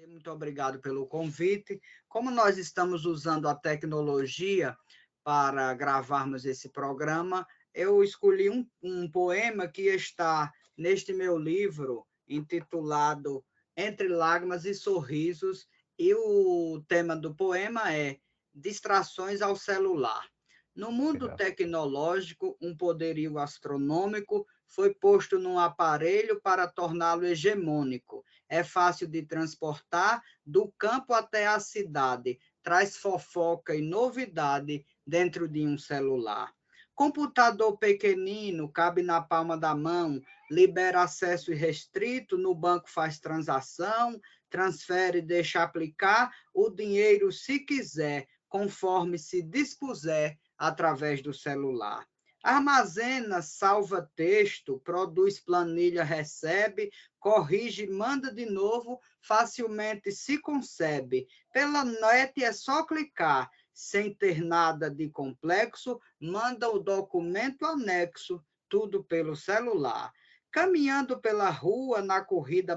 Muito obrigado pelo convite. Como nós estamos usando a tecnologia para gravarmos esse programa, eu escolhi um poema que está neste meu livro, intitulado Entre Lágrimas e Sorrisos, e o tema do poema é Distrações ao Celular. No mundo Legal. tecnológico, um poderio astronômico foi posto num aparelho para torná-lo hegemônico. É fácil de transportar do campo até a cidade, traz fofoca e novidade dentro de um celular. Computador pequenino, cabe na palma da mão, libera acesso irrestrito, no banco faz transação, transfere e deixa aplicar o dinheiro se quiser, conforme se dispuser através do celular. Armazena, salva texto, produz planilha, recebe, corrige, manda de novo, facilmente se concebe. Pela net é só clicar, sem ter nada de complexo, manda o documento anexo, tudo pelo celular. Caminhando pela rua, na corrida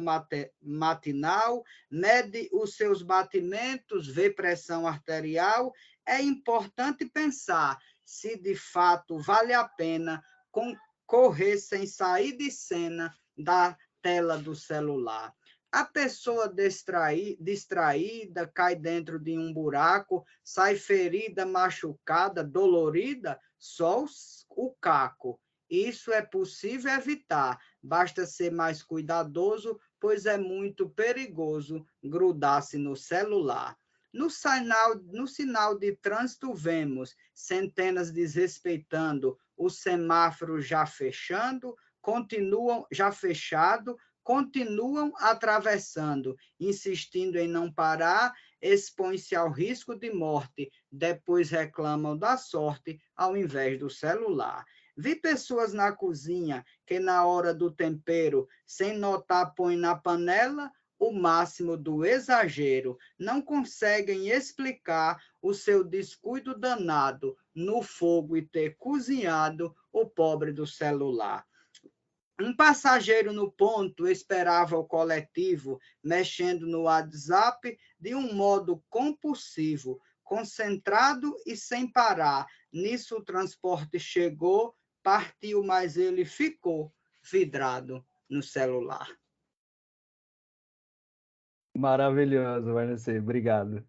matinal, mede os seus batimentos, vê pressão arterial. É importante pensar se de fato vale a pena correr sem sair de cena da tela do celular. A pessoa distraída cai dentro de um buraco, sai ferida, machucada, dolorida, só o caco. Isso é possível evitar, basta ser mais cuidadoso, pois é muito perigoso grudar-se no celular. No sinal de trânsito, vemos centenas desrespeitando o semáforo já fechando, já fechado, continuam atravessando, insistindo em não parar, expõem-se ao risco de morte, depois reclamam da sorte ao invés do celular. Vi pessoas na cozinha que, na hora do tempero, sem notar, põem na panela o máximo do exagero, não conseguem explicar o seu descuido danado no fogo e ter cozinhado o pobre do celular. Um passageiro no ponto esperava o coletivo, mexendo no WhatsApp de um modo compulsivo, concentrado e sem parar. Nisso o transporte chegou, partiu, mas ele ficou vidrado no celular. Maravilhoso, Vanessa, obrigado.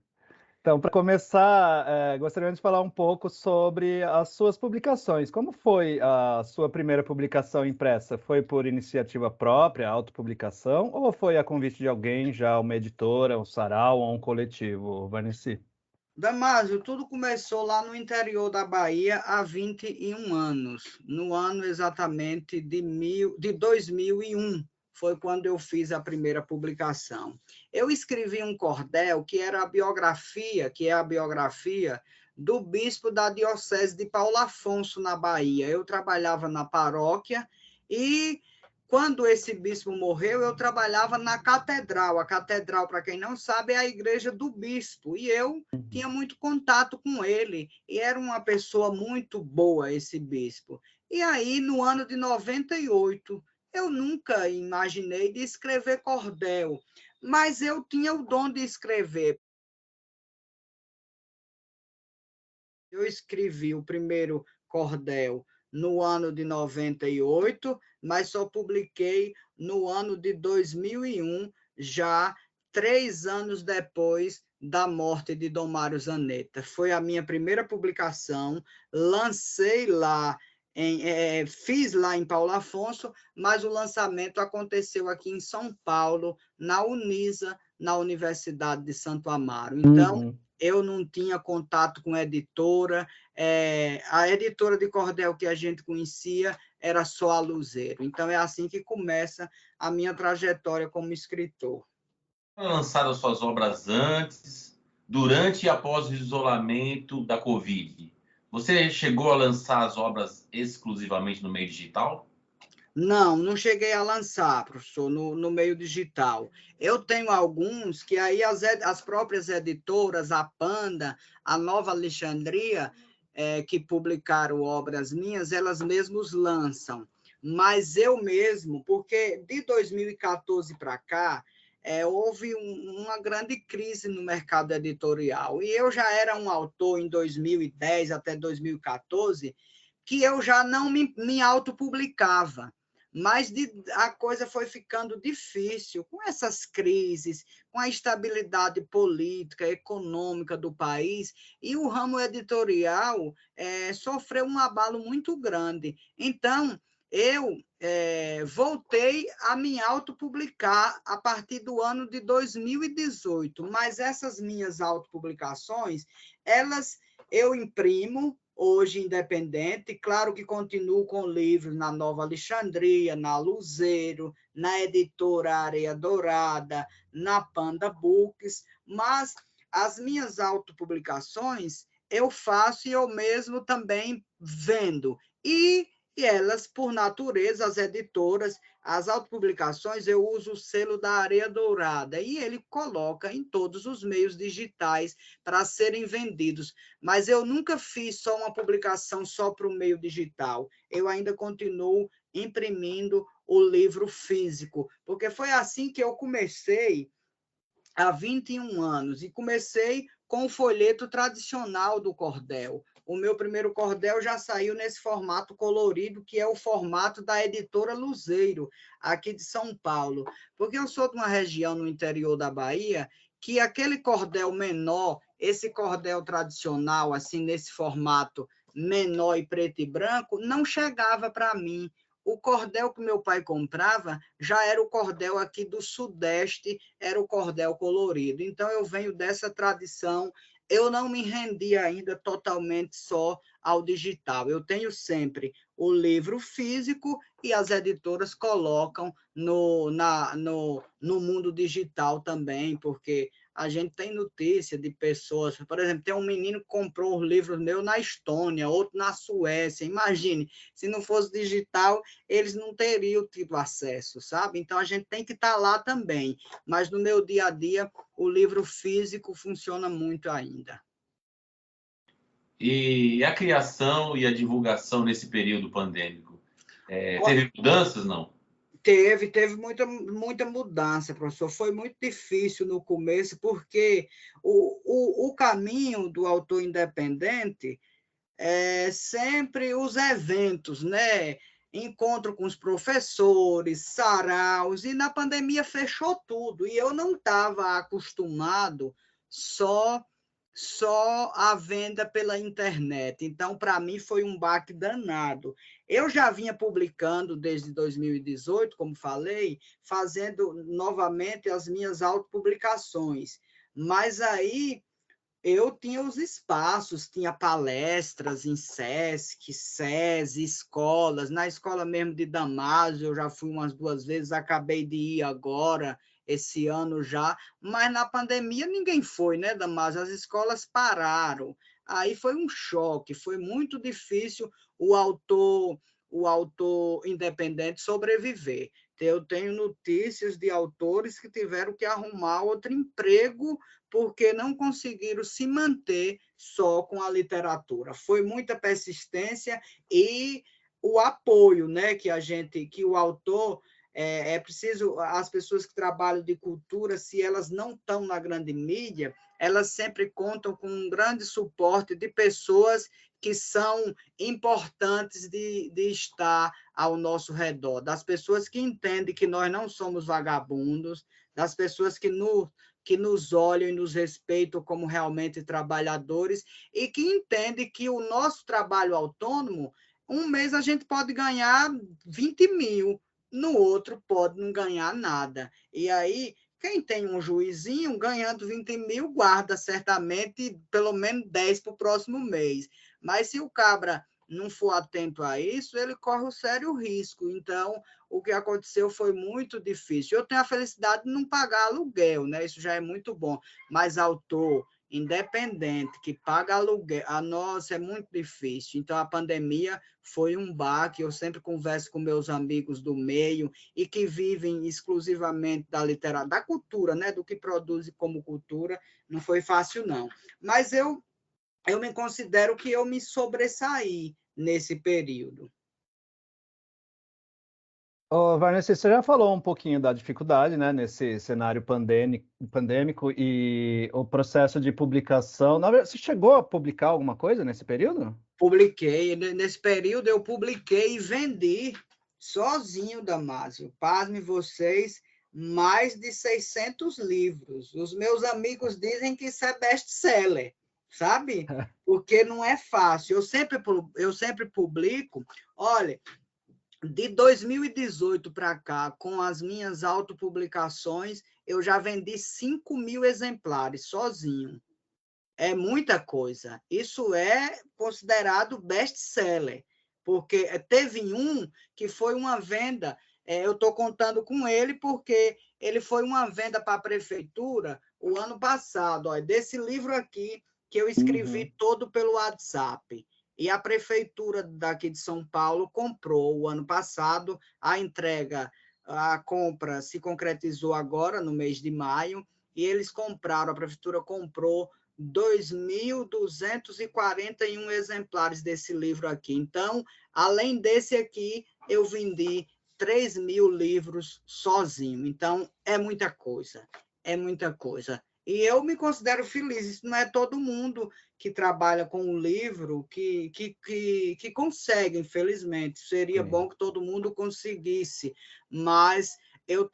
Então, para começar, gostaria de falar um pouco sobre as suas publicações. Como foi a sua primeira publicação impressa? Foi por iniciativa própria, autopublicação, ou foi a convite de alguém, já uma editora, um sarau ou um coletivo, Vanessa? Damásio, tudo começou lá no interior da Bahia há 21 anos, no ano exatamente de 2001, foi quando eu fiz a primeira publicação. Eu escrevi um cordel que era a biografia, que é a biografia do bispo da Diocese de Paulo Afonso, na Bahia. Eu trabalhava na paróquia e quando esse bispo morreu, eu trabalhava na catedral. A catedral, para quem não sabe, é a igreja do bispo. E eu tinha muito contato com ele. E era uma pessoa muito boa, esse bispo. E aí, no ano de 98, eu nunca imaginei de escrever cordel. Mas eu tinha o dom de escrever. Eu escrevi o primeiro cordel no ano de 98, mas só publiquei no ano de 2001, já 3 anos depois da morte de Dom Mário Zanetta. Foi a minha primeira publicação, lancei lá, fiz lá em Paulo Afonso, mas o lançamento aconteceu aqui em São Paulo, na Unisa, na Universidade de Santo Amaro. Então, eu não tinha contato com editora, a editora de cordel que a gente conhecia era só a Luzeiro. Então, é assim que começa a minha trajetória como escritor. Lançaram suas obras antes, durante e após o isolamento da Covid. Você chegou a lançar as obras exclusivamente no meio digital? Não, não cheguei a lançar, professor, no meio digital. Eu tenho alguns que aí as próprias editoras, a Panda, a Nova Alexandria, que publicaram obras minhas, elas mesmas lançam. Mas eu mesmo, porque de 2014 para cá, houve uma grande crise no mercado editorial. E eu já era um autor em 2010 até 2014, que eu já não me autopublicava. Mas a coisa foi ficando difícil com essas crises, com a instabilidade política, econômica do país, e o ramo editorial sofreu um abalo muito grande. Então, eu voltei a me autopublicar a partir do ano de 2018, mas essas minhas autopublicações, eu imprimo, hoje independente, claro que continuo com livros na Nova Alexandria, na Luzeiro, na editora Areia Dourada, na Panda Books, mas as minhas autopublicações eu faço e eu mesmo também vendo. E elas, por natureza, as editoras, as autopublicações, eu uso o selo da Areia Dourada e ele coloca em todos os meios digitais para serem vendidos. Mas eu nunca fiz só uma publicação só para o meio digital. Eu ainda continuo imprimindo o livro físico, porque foi assim que eu comecei há 21 anos e comecei com o folheto tradicional do cordel. O meu primeiro cordel já saiu nesse formato colorido, que é o formato da editora Luzeiro, aqui de São Paulo. Porque eu sou de uma região no interior da Bahia que aquele cordel menor, esse cordel tradicional, assim, nesse formato menor e preto e branco, não chegava para mim. O cordel que meu pai comprava já era o cordel aqui do Sudeste, era o cordel colorido. Então, eu venho dessa tradição. Eu não me rendi ainda totalmente só ao digital. Eu tenho sempre o livro físico e as editoras colocam no mundo digital também, porque a gente tem notícia de pessoas, por exemplo, tem um menino que comprou os livros meus na Estônia, outro na Suécia. Imagine, se não fosse digital, eles não teriam tido acesso, sabe? Então, a gente tem que estar lá também. Mas no meu dia a dia, o livro físico funciona muito ainda. E a criação e a divulgação nesse período pandêmico? Teve mudanças, não? Teve muita mudança, professor. Foi muito difícil no começo, porque o caminho do autor independente é sempre os eventos, né? Encontro com os professores, saraus, e na pandemia fechou tudo. E eu não estava acostumado só a venda pela internet. Então, para mim, foi um baque danado. Eu já vinha publicando desde 2018, como falei, fazendo novamente as minhas autopublicações. Mas aí eu tinha os espaços, tinha palestras em SESC, SESI, escolas. Na escola mesmo de Damásio, eu já fui umas 2 vezes, acabei de ir agora, esse ano já, mas na pandemia ninguém foi, né, Damásio? As escolas pararam. Aí foi um choque, foi muito difícil o autor independente sobreviver. Eu tenho notícias de autores que tiveram que arrumar outro emprego porque não conseguiram se manter só com a literatura. Foi muita persistência e o apoio, né, que o autor é preciso, as pessoas que trabalham de cultura, se elas não estão na grande mídia, elas sempre contam com um grande suporte de pessoas que são importantes de estar ao nosso redor, das pessoas que entendem que nós não somos vagabundos, das pessoas que nos olham e nos respeitam como realmente trabalhadores e que entendem que o nosso trabalho autônomo, um mês a gente pode ganhar 20 mil, no outro pode não ganhar nada. E aí, quem tem um juizinho ganhando 20 mil, guarda certamente pelo menos 10 para o próximo mês. Mas se o cabra não for atento a isso, ele corre um sério risco. Então, o que aconteceu foi muito difícil. Eu tenho a felicidade de não pagar aluguel, né? Isso já é muito bom. Mas autor independente que paga aluguel, nossa, é muito difícil. Então, a pandemia foi um baque. Eu sempre converso com meus amigos do meio e que vivem exclusivamente da literatura, da cultura, né? Do que produzem como cultura. Não foi fácil, não. Mas eu me considero que eu me sobressaí nesse período. Ô, Vanessa, você já falou um pouquinho da dificuldade, né, nesse cenário pandêmico e o processo de publicação. Na verdade, você chegou a publicar alguma coisa nesse período? Publiquei, nesse período eu publiquei e vendi sozinho, Damásio. Pasmem vocês, mais de 600 livros. Os meus amigos dizem que isso é best-seller, sabe? Porque não é fácil. Eu sempre publico. Olha, de 2018 para cá, com as minhas autopublicações, eu já vendi 5.000 exemplares sozinho. É muita coisa. Isso é considerado best-seller, porque teve um que foi uma venda, eu estou contando com ele porque ele foi uma venda para a prefeitura o ano passado, ó, desse livro aqui, que eu escrevi todo pelo WhatsApp. E a prefeitura daqui de São Paulo comprou o ano passado, a compra se concretizou agora, no mês de maio, e eles compraram, a prefeitura comprou 2.241 exemplares desse livro aqui. Então, além desse aqui, eu vendi 3.000 livros sozinho. Então, é muita coisa, é muita coisa. E eu me considero feliz. Isso não é todo mundo que trabalha com um livro que consegue, infelizmente. Seria bom que todo mundo conseguisse, mas eu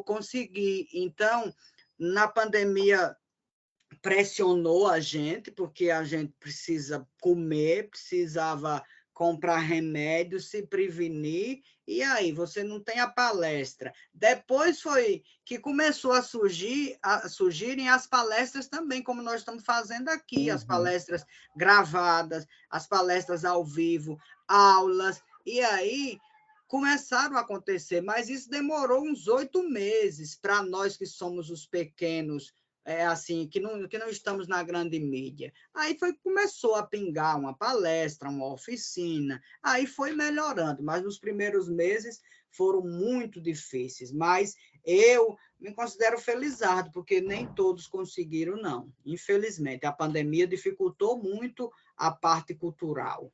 consegui. Então, na pandemia, pressionou a gente, porque a gente precisa comer, precisava comprar remédio, se prevenir, e aí você não tem a palestra. Depois foi que começou a surgirem as palestras também, como nós estamos fazendo aqui, as palestras gravadas, as palestras ao vivo, aulas, e aí começaram a acontecer, mas isso demorou uns 8 meses para nós que somos os pequenos, assim, que não estamos na grande mídia. Aí começou a pingar uma palestra, uma oficina, aí foi melhorando, mas nos primeiros meses foram muito difíceis, mas eu me considero felizardo, porque nem todos conseguiram, não. Infelizmente, a pandemia dificultou muito a parte cultural.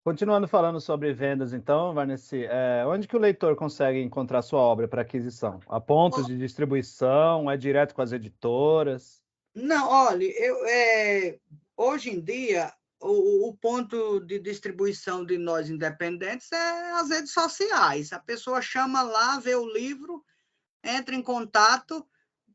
Continuando falando sobre vendas, então, Vanessa, onde que o leitor consegue encontrar sua obra para aquisição? Há pontos de distribuição? É direto com as editoras? Não, olha, hoje em dia, o ponto de distribuição de nós independentes é as redes sociais. A pessoa chama lá, vê o livro, entra em contato,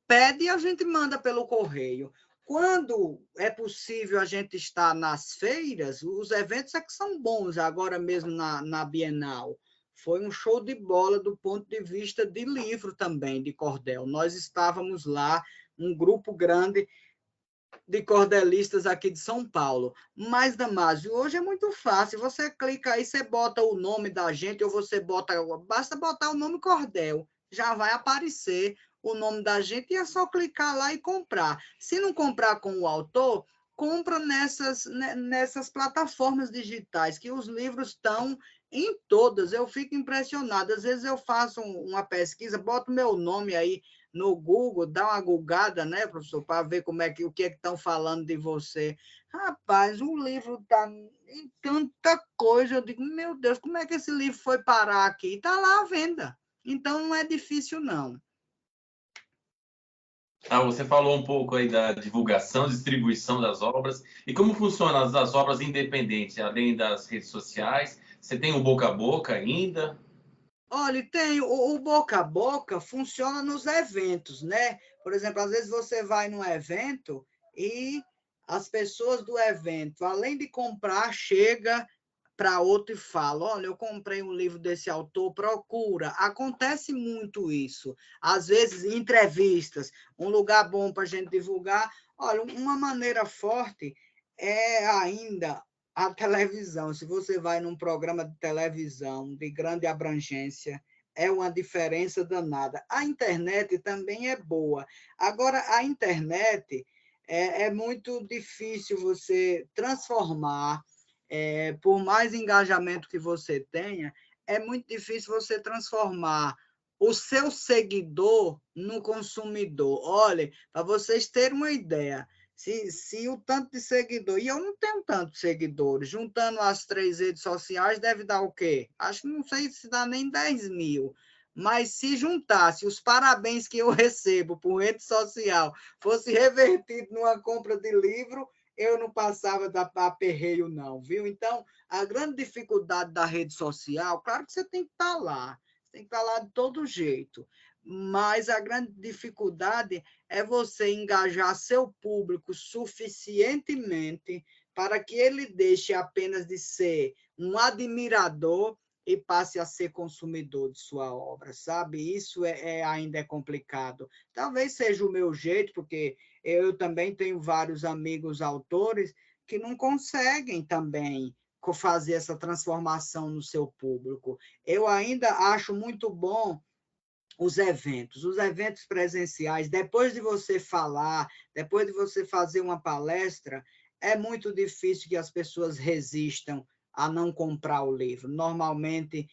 pede e a gente manda pelo correio. Quando é possível a gente estar nas feiras, os eventos é que são bons, agora mesmo na Bienal. Foi um show de bola do ponto de vista de livro também, de cordel. Nós estávamos lá, um grupo grande de cordelistas aqui de São Paulo. Mas, Damásio, hoje é muito fácil. Você clica aí, você bota o nome da gente, ou você basta botar o nome Cordel, já vai aparecer o nome da gente e é só clicar lá e comprar. Se não comprar com o autor, compra nessas plataformas digitais, que os livros estão em todas. Eu fico impressionado. Às vezes eu faço uma pesquisa, boto meu nome aí no Google, dá uma googada, né, professor, para ver o que é que estão falando de você. Rapaz, o livro está em tanta coisa. Eu digo, meu Deus, como é que esse livro foi parar aqui? Está lá à venda. Então, não é difícil, não. Você falou um pouco aí da divulgação, distribuição das obras. E como funcionam as obras independentes, além das redes sociais? Você tem o boca a boca ainda? Olha, tem o boca a boca funciona nos eventos, né? Por exemplo, às vezes você vai num evento e as pessoas do evento, além de comprar, chega para outro e fala: olha, eu comprei um livro desse autor, procura. Acontece muito isso. Às vezes, em entrevistas, um lugar bom para a gente divulgar. Olha, uma maneira forte é ainda a televisão. Se você vai num programa de televisão de grande abrangência, é uma diferença danada. A internet também é boa. Agora, a internet é muito difícil você transformar, por mais engajamento que você tenha, é muito difícil você transformar o seu seguidor no consumidor. Olha, para vocês terem uma ideia, Se o tanto de seguidor, e eu não tenho tantos seguidores, juntando as 3 redes sociais, deve dar o quê? Acho que não sei se dá nem 10 mil. Mas se juntasse os parabéns que eu recebo por rede social fosse revertido numa compra de livro, eu não passava da aperreio, não, viu? Então, a grande dificuldade da rede social, claro que você tem que estar lá, você tem que estar lá de todo jeito, mas a grande dificuldade é você engajar seu público suficientemente para que ele deixe apenas de ser um admirador e passe a ser consumidor de sua obra, sabe? Isso ainda é complicado. Talvez seja o meu jeito, porque eu também tenho vários amigos autores que não conseguem também fazer essa transformação no seu público. Eu ainda acho muito bom os eventos presenciais, depois de você falar, depois de você fazer uma palestra, é muito difícil que as pessoas resistam a não comprar o livro. Normalmente,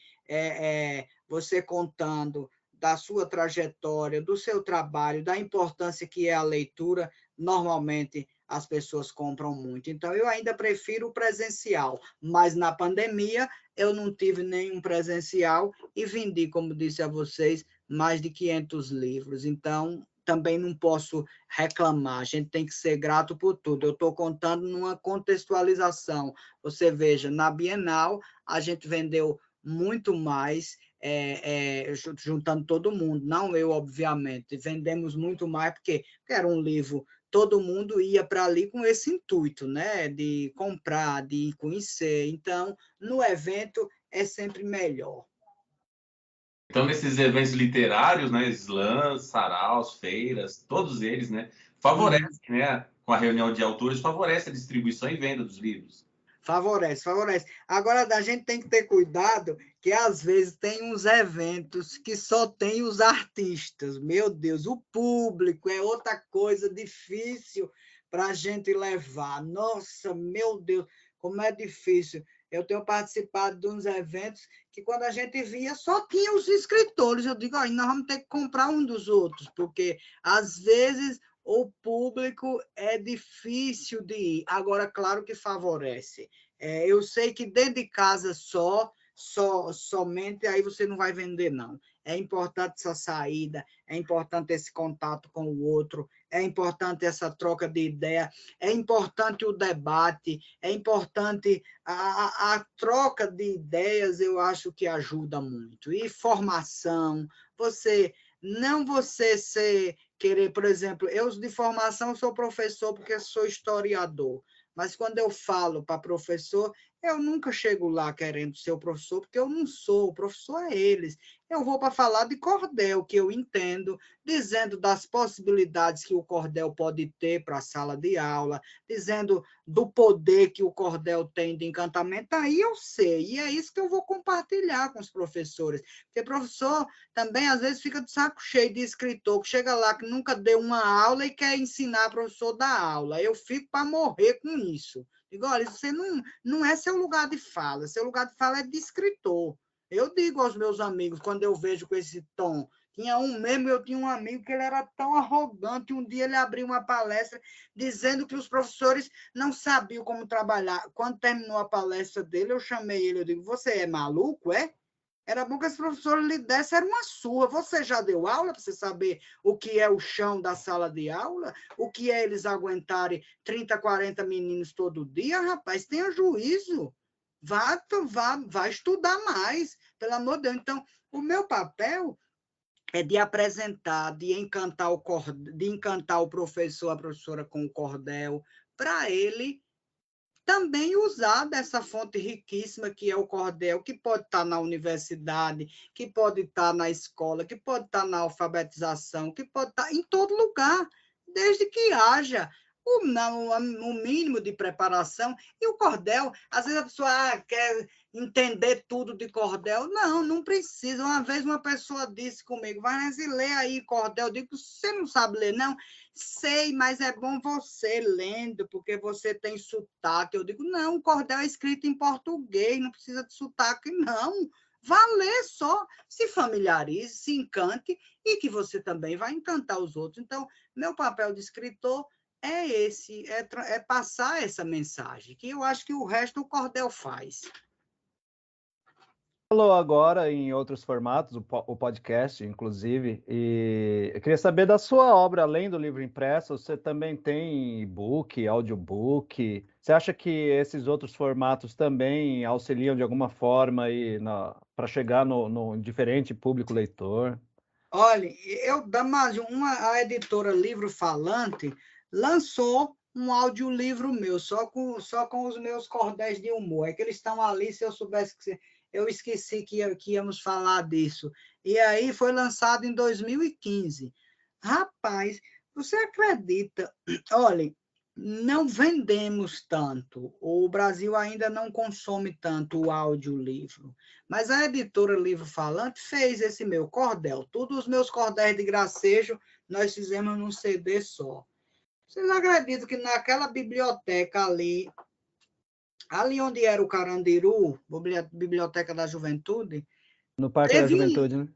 você contando da sua trajetória, do seu trabalho, da importância que é a leitura, normalmente as pessoas compram muito. Então, eu ainda prefiro o presencial, mas na pandemia eu não tive nenhum presencial e vendi, como disse a vocês, mais de 500 livros. Então, também não posso reclamar, a gente tem que ser grato por tudo. Eu estou contando numa contextualização. Você veja, na Bienal, a gente vendeu muito mais, juntando todo mundo, não eu, obviamente, vendemos muito mais, porque era um livro, todo mundo ia para ali com esse intuito, né, de comprar, de conhecer. Então, no evento, é sempre melhor. Então, nesses eventos literários, né, slams, saraus, feiras, todos eles, né, favorecem, né, com a reunião de autores, favorece a distribuição e venda dos livros. Favorece, favorece. Agora, a gente tem que ter cuidado, que às vezes tem uns eventos que só tem os artistas. Meu Deus, o público é outra coisa difícil para a gente levar. Nossa, meu Deus, como é difícil. Eu tenho participado de uns eventos que, quando a gente via, só tinha os escritores. Eu digo, nós vamos ter que comprar um dos outros, porque, às vezes, o público é difícil de ir. Agora, claro que favorece. Eu sei que dentro de casa somente aí você não vai vender, não. É importante essa saída, é importante esse contato com o outro, é importante essa troca de ideia, é importante o debate, é importante a troca de ideias, eu acho que ajuda muito. E formação, você querer, por exemplo, eu de formação sou professor porque sou historiador, mas quando eu falo para professor, eu nunca chego lá querendo ser o professor, porque eu não sou, o professor é eles. Eu vou para falar de cordel, que eu entendo, dizendo das possibilidades que o cordel pode ter para a sala de aula, dizendo do poder que o cordel tem de encantamento, aí eu sei, e é isso que eu vou compartilhar com os professores, porque professor também às vezes fica de saco cheio de escritor, que chega lá que nunca deu uma aula e quer ensinar professor da aula. Eu fico para morrer com isso. Digo, olha, você não é seu lugar de fala, seu lugar de fala é de escritor. Eu digo aos meus amigos, quando eu vejo com esse tom, eu tinha um amigo que ele era tão arrogante, um dia ele abriu uma palestra dizendo que os professores não sabiam como trabalhar. Quando terminou a palestra dele, eu chamei ele, eu digo, você é maluco, é? Era bom que esse professor lhe desse era uma surra. Você já deu aula para você saber o que é o chão da sala de aula? O que é eles aguentarem 30, 40 meninos todo dia? Rapaz, tenha juízo. Vá estudar mais, pelo amor de Deus. Então, o meu papel é de apresentar, de encantar o professor, a professora com o cordel, para ele também usar dessa fonte riquíssima que é o cordel, que pode estar na universidade, que pode estar na escola, que pode estar na alfabetização, que pode estar em todo lugar, desde que haja o mínimo de preparação. E o cordel, às vezes a pessoa quer entender tudo de cordel. Não precisa. Uma vez uma pessoa disse comigo, Vanessa, lê aí cordel. Eu digo, você não sabe ler, não? Sei, mas é bom você lendo, porque você tem sotaque. Eu digo, não, o cordel é escrito em português, não precisa de sotaque, não. Vá ler só, se familiarize, se encante, e que você também vai encantar os outros. Então, meu papel de escritor é esse, é passar essa mensagem, que eu acho que o resto o cordel faz. Falou agora em outros formatos, o podcast, inclusive, e eu queria saber da sua obra, além do livro impresso, você também tem e-book, audiobook? Você acha que esses outros formatos também auxiliam de alguma forma para chegar no diferente público leitor? Olha, Damásio, a editora Livro Falante lançou um audiolivro meu, só com os meus cordéis de humor. É que eles estão ali, se eu soubesse que eu esqueci que íamos falar disso. E aí foi lançado em 2015. Rapaz, você acredita? Olha, não vendemos tanto. O Brasil ainda não consome tanto o audiolivro. Mas a editora Livro Falante fez esse meu cordel. Todos os meus cordéis de gracejo nós fizemos num CD só. Vocês acreditam que naquela biblioteca ali onde era o Carandiru, Biblioteca da Juventude, No Parque da Juventude, né?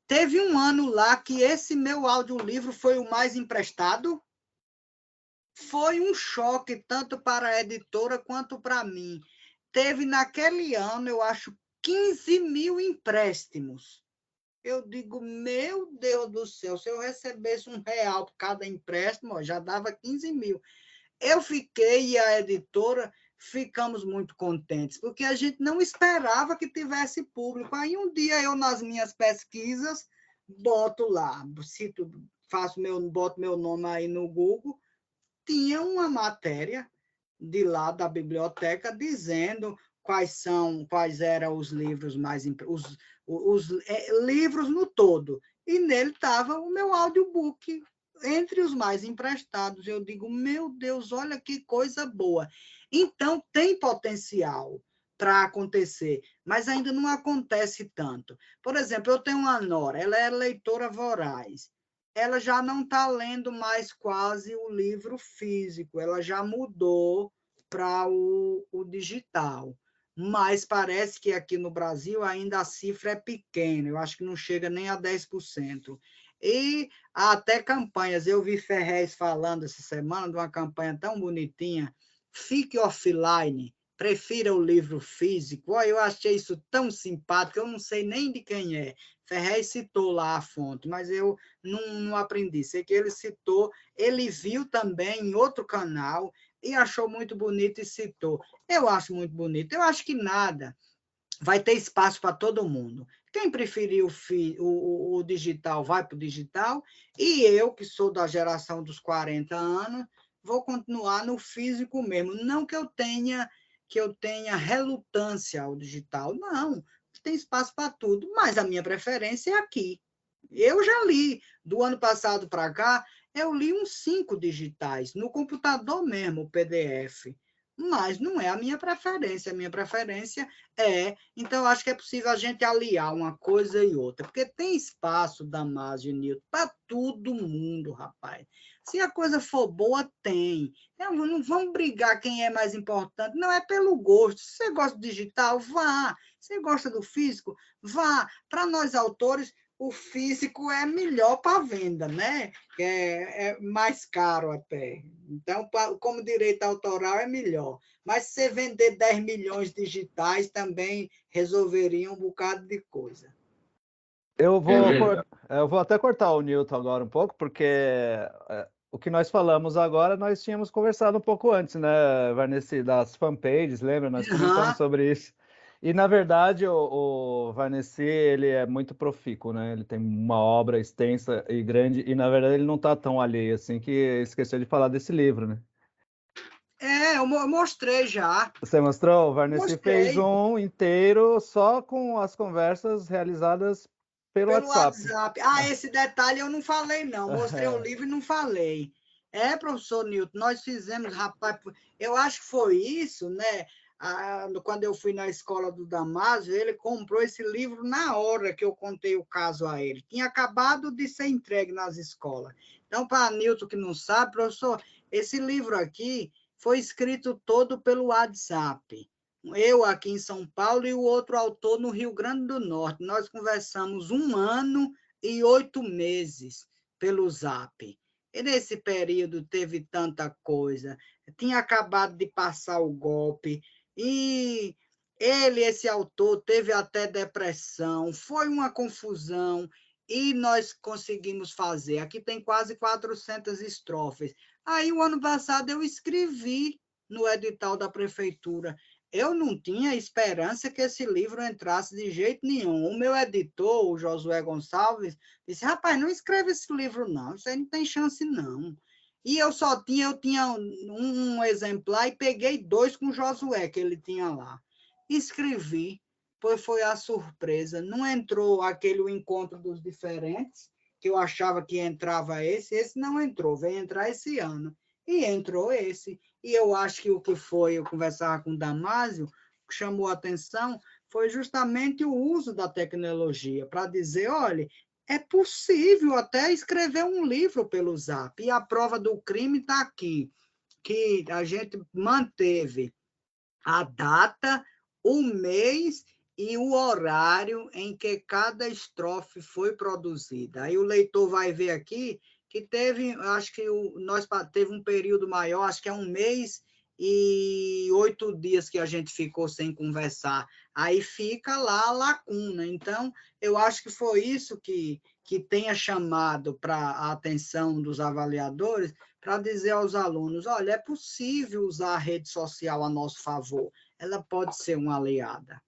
Teve um ano lá que esse meu audiolivro foi o mais emprestado. Foi um choque tanto para a editora quanto para mim. Teve naquele ano, eu acho, 15 mil empréstimos. Eu digo, meu Deus do céu, se eu recebesse R$1 por cada empréstimo, já dava 15 mil. Eu fiquei e a editora ficamos muito contentes, porque a gente não esperava que tivesse público. Aí um dia eu, nas minhas pesquisas, boto lá, boto meu nome aí no Google, tinha uma matéria de lá da biblioteca dizendo quais eram os livros mais os livros no todo, e nele estava o meu audiobook entre os mais emprestados. Eu digo, meu Deus, olha que coisa boa. Então tem potencial para acontecer, mas ainda não acontece tanto. Por exemplo, eu tenho uma nora, ela é leitora voraz. Ela já não está lendo mais quase o livro físico, ela já mudou para o digital. Mas parece que aqui no Brasil ainda a cifra é pequena, eu acho que não chega nem a 10%. E há até campanhas, eu vi Ferrez falando essa semana de uma campanha tão bonitinha, fique offline, prefira o livro físico. Eu achei isso tão simpático, eu não sei nem de quem é. Ferrez citou lá a fonte, mas eu não aprendi. Sei que ele citou, ele viu também em outro canal e achou muito bonito e citou. Eu acho muito bonito. Eu acho que nada vai ter espaço para todo mundo. Quem preferir o digital, vai para o digital, e eu, que sou da geração dos 40 anos, vou continuar no físico mesmo. Não que eu tenha relutância ao digital, não. Tem espaço para tudo, mas a minha preferência é aqui. Eu já li, do ano passado para cá, eu li uns 5 digitais, no computador mesmo, o PDF. Mas não é a minha preferência é... Então, eu acho que é possível a gente aliar uma coisa e outra, porque tem espaço, Damásio e Nilton, para todo mundo, rapaz. Se a coisa for boa, tem. Então, não vamos brigar quem é mais importante, não é pelo gosto. Se você gosta do digital, vá. Se você gosta do físico, vá. Para nós, autores, o físico é melhor para venda, né? É mais caro até. Então, como direito autoral, é melhor. Mas se você vender 10 milhões digitais, também resolveria um bocado de coisa. Eu vou até cortar o Newton agora um pouco, porque o que nós falamos agora, nós tínhamos conversado um pouco antes, né, Varnesi, das fanpages, lembra? Nós comentamos sobre isso. E, na verdade, o Varnesi, ele é muito profícuo, né? Ele tem uma obra extensa e grande, e, na verdade, ele não está tão alheio assim que esqueceu de falar desse livro, né? Eu mostrei já. Você mostrou? O Varnesi Mostrei. fez um inteiro só com as conversas realizadas pelo WhatsApp. Esse detalhe eu não falei, não. Mostrei o livro e não falei. Professor Newton, nós fizemos, rapaz, eu acho que foi isso, né? Quando eu fui na escola do Damásio, ele comprou esse livro na hora que eu contei o caso a ele. Tinha acabado de ser entregue nas escolas. Então, para Newton que não sabe, professor, esse livro aqui foi escrito todo pelo WhatsApp. Eu aqui em São Paulo e o outro autor no Rio Grande do Norte. Nós conversamos 1 ano e 8 meses pelo Zap. E nesse período teve tanta coisa, tinha acabado de passar o golpe, e ele, esse autor, teve até depressão, foi uma confusão, e nós conseguimos fazer. Aqui tem quase 400 estrofes. Aí, o ano passado, eu escrevi no edital da prefeitura. Eu não tinha esperança que esse livro entrasse de jeito nenhum. O meu editor, o Josué Gonçalves, disse: rapaz, não escreve esse livro, não, isso aí não tem chance, não. E eu tinha um exemplar e peguei 2 com o Josué, que ele tinha lá. Escrevi, pois foi a surpresa. Não entrou aquele encontro dos diferentes, que eu achava que entrava esse não entrou, veio entrar esse ano. E entrou esse. E eu acho que o que foi, eu conversava com o Damásio, o que chamou a atenção foi justamente o uso da tecnologia, para dizer, olha, é possível até escrever um livro pelo Zap. E a prova do crime está aqui, que a gente manteve a data, o mês e o horário em que cada estrofe foi produzida. Aí o leitor vai ver aqui que teve, acho que nós teve um período maior, acho que é 1 mês e 8 dias que a gente ficou sem conversar. Aí fica lá a lacuna. Então, eu acho que foi isso que tenha chamado para a atenção dos avaliadores, para dizer aos alunos, olha, é possível usar a rede social a nosso favor, ela pode ser uma aliada.